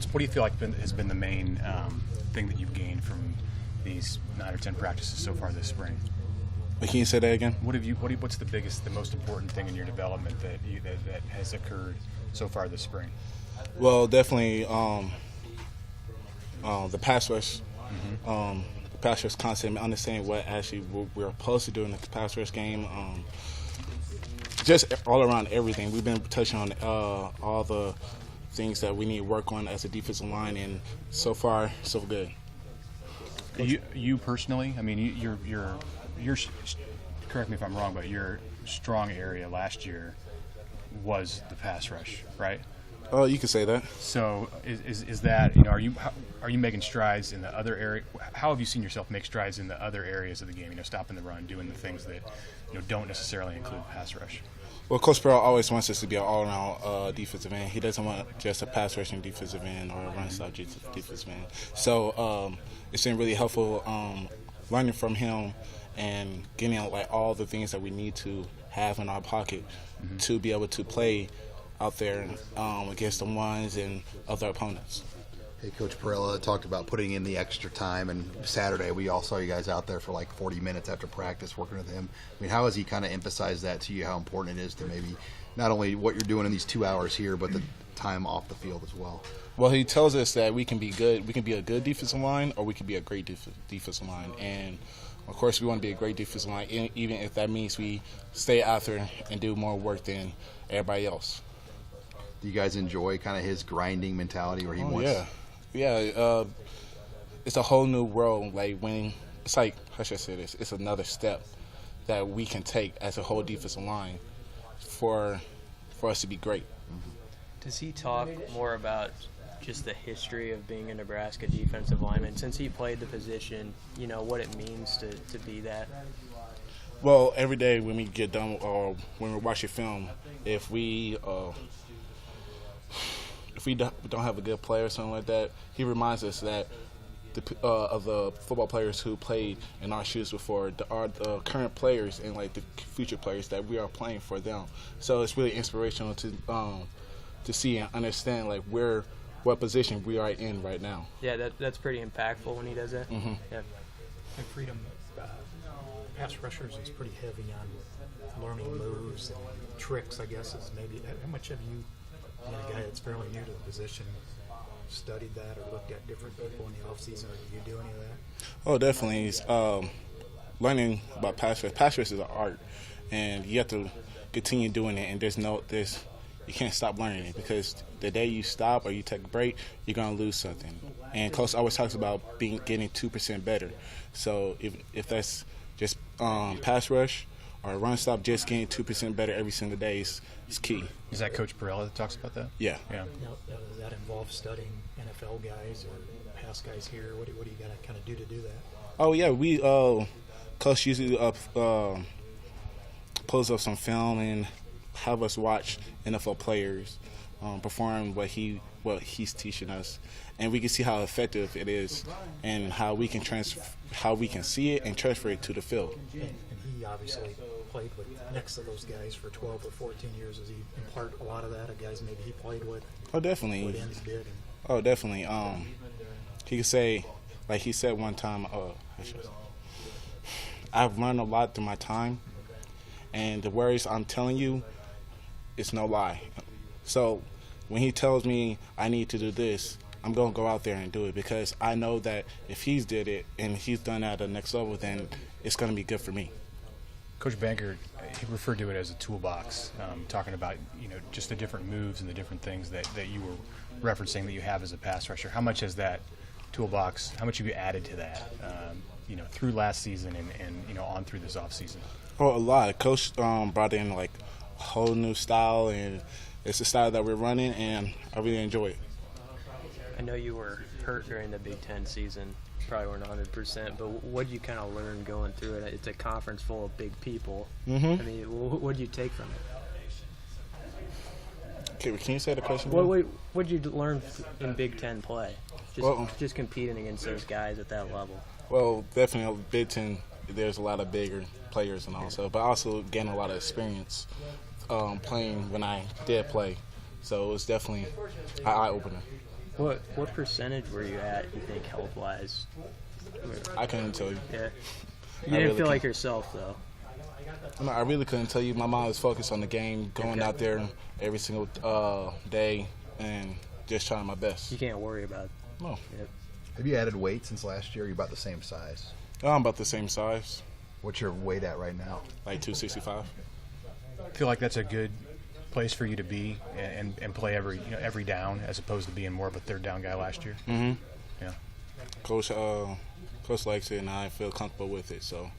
What do you feel like has been the main thing that you've gained from these 9 or 10 practices so far this spring? Can you say that again? What's the most important thing in your development that has occurred so far this spring? Well, definitely the pass rush. Mm-hmm. The pass rush concept, understanding what actually we're supposed to do in the pass rush game. Just all around everything. We've been touching on all the things that we need to work on as a defensive line, and so far, so good. You personally, I mean, you're correct me if I'm wrong, but your strong area last year was the pass rush, right? Oh, you could say that. So is that, are you making strides in the other area? How have you seen yourself make strides in the other areas of the game? Stopping the run, doing the things that don't necessarily include pass rush. Well, Coach Pearl always wants us to be an all-around defensive end. He doesn't want just a pass rushing defensive end or a run-stop defensive end. So it's been really helpful learning from him and getting all the things that we need to have in our pocket to be able to play out there against the ones and other opponents. Hey, Coach Perella talked about putting in the extra time, and Saturday we all saw you guys out there for like 40 minutes after practice working with him. I mean, how has he kind of emphasized that to you, how important it is to maybe not only what you're doing in these 2 hours here, but the time off the field as well? Well, he tells us that we can be good. We can be a good defensive line, or we can be a great defensive line. And, of course, we want to be a great defensive line, even if that means we stay out there and do more work than everybody else. Do you guys enjoy kind of his grinding mentality where he wants? Yeah. It's a whole new world. It's like, how should I say this? It's another step that we can take as a whole defensive line for us to be great. Does he talk more about just the history of being a Nebraska defensive lineman since he played the position? What it means to be that. Well, every day when we get done or when we're watching film, if we don't have a good player or something like that, he reminds us that of the football players who played in our shoes before, the current players and the future players that we are playing for them. So it's really inspirational to see and understand what position we are in right now. Yeah, that's pretty impactful when he does that. Mm-hmm. Yeah. And Freedom pass rushers is pretty heavy on learning moves and tricks, I guess, is maybe. How much have you, a guy that's fairly new to the position, studied that or looked at different people in the offseason, or do you do any of that? Oh, definitely. Learning about pass rush. Pass rush is an art, and you have to continue doing it, and you can't stop learning it, because the day you stop or you take a break, you're going to lose something. And Coach always talks about getting 2% better. So if that's just pass rush or run stop, just getting 2% better every single day is key. Is that Coach Perella that talks about that? Yeah. Now, does that involve studying NFL guys or pass guys here? What do you got to kind of do to do that? Oh, yeah. We Coach usually pulls up some film and have us watch NFL players perform what he's teaching us, and we can see how effective it is, and how we can see it and transfer it to the field. And he obviously played next to those guys for 12 or 14 years. Does he impart a lot of that of guys maybe he played with? Oh, definitely. What ends did? Oh, definitely. He could say, like he said one time, I've learned a lot through my time, and the words I'm telling you, it's no lie. So when he tells me I need to do this, I'm going to go out there and do it, because I know that if he's did it and he's done that at the next level, then it's going to be good for me. Coach Banker, he referred to it as a toolbox, talking about just the different moves and the different things that you were referencing that you have as a pass rusher. How much has that toolbox, how much have you added to that through last season and on through this offseason? Oh, a lot. Coach brought in a whole new style, and it's a style that we're running, and I really enjoy it. I know you were hurt during the Big Ten season. Probably weren't 100%, but what did you kind of learn going through it? It's a conference full of big people. Mm-hmm. I mean, what did you take from it? Okay, can you say the question? What did you learn in Big Ten play? Just competing against those guys at that level. Well, definitely Big Ten, there's a lot of bigger players and also, but also getting a lot of experience playing when I did play. So it was definitely an eye-opener. What percentage were you at, you think, health-wise? I couldn't tell you. Yeah. You I didn't really feel like can't. yourself, though. No, I really couldn't tell you. My mind was focused on the game, going out there every single day, and just trying my best. You can't worry about it. No, Yep. Have you added weight since last year? You're about the same size. I'm about the same size, What's your weight at right now? like 265. I feel like that's a good place for you to be and play every down, as opposed to being more of a third down guy last year. Mm-hmm. Yeah. Coach likes it, and I feel comfortable with it. So